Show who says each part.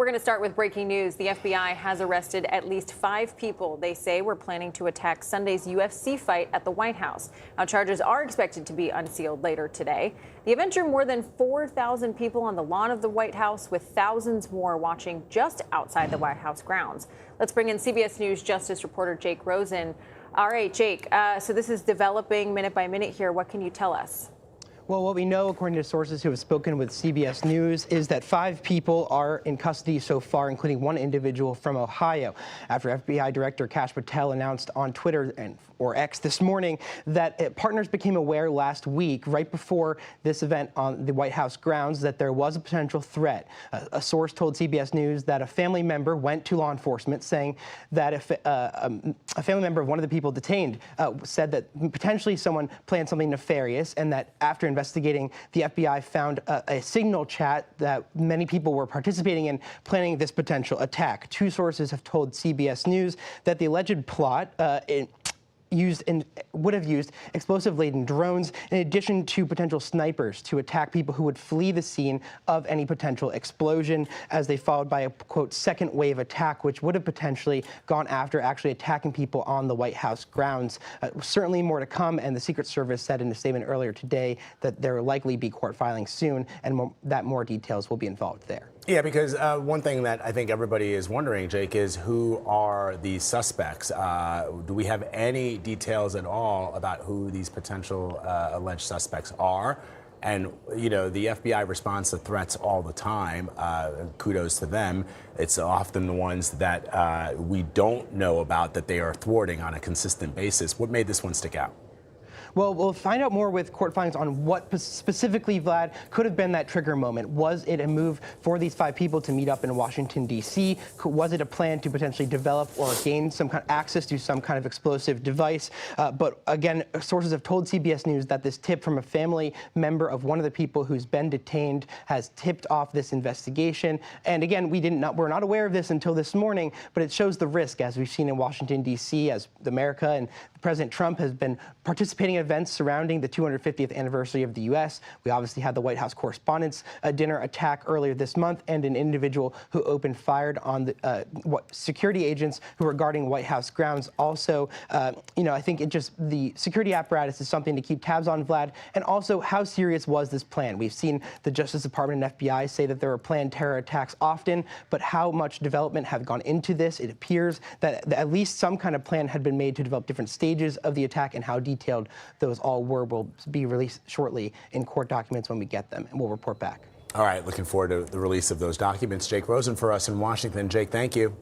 Speaker 1: going to start with breaking news. The FBI has arrested at least 5 people they say were planning to attack Sunday's UFC fight at the White House. Now, charges are expected to be unsealed later today. The event drew more than 4,000 people on the lawn of the White House, with thousands more watching just outside the White House grounds. Let's bring in CBS News Justice reporter Jake Rosen. All right, Jake, so this is developing minute by minute here. What can you tell us?
Speaker 2: Well, what we know, according to sources who have spoken with CBS News, is that 5 people are in custody so far, including one individual from Ohio, after FBI Director Kash Patel announced on Twitter or X this morning that partners became aware last week, right before this event on the White House grounds, that there was a potential threat. A source told CBS News that a family member went to law enforcement saying that if a family member of one of the people detained said that potentially someone planned something nefarious, and that after investigating, the FBI found a signal chat that many people were participating in planning this potential attack. 2 sources have told CBS News that the alleged plot would have used explosive-laden drones in addition to potential snipers to attack people who would flee the scene of any potential explosion, as they followed by a, quote, second wave attack, which would have potentially gone after actually attacking people on the White House grounds. Certainly more to come, and the Secret Service said in a statement earlier today that there will likely be court filings soon, and that more details will be involved there.
Speaker 3: Yeah, because one thing that I think everybody is wondering, Jake, is who are these suspects? Do we have any details at all about who these potential alleged suspects are? And, you know, the FBI responds to threats all the time. Kudos to them. It's often the ones that we don't know about that they are thwarting on a consistent basis. What made this one stick out?
Speaker 2: Well, we'll find out more with court filings on what specifically, Vlad, could have been that trigger moment. Was it a move for these 5 people to meet up in Washington, D.C.? Was it a plan to potentially develop or gain some kind of access to some kind of explosive device? But again, sources have told CBS News that this tip from a family member of one of the people who's been detained has tipped off this investigation. And again, we're not aware of this until this morning, but it shows the risk, as we've seen in Washington, D.C., as America and President Trump has been participating in events surrounding the 250th anniversary of the U.S. We obviously had the White House Correspondents' dinner attack earlier this month, and an individual who opened fire on the security agents who were guarding White House grounds. Also, I think the security apparatus is something to keep tabs on, Vlad, and also how serious was this plan? We've seen the Justice Department and FBI say that there were planned terror attacks often, but how much development have gone into this? It appears that at least some kind of plan had been made to develop different stages of the attack, and how detailed those all were will be released shortly in court documents when we get them, and we'll report back.
Speaker 3: All right, looking forward to the release of those documents. Jake Rosen for us in Washington. Jake, thank you.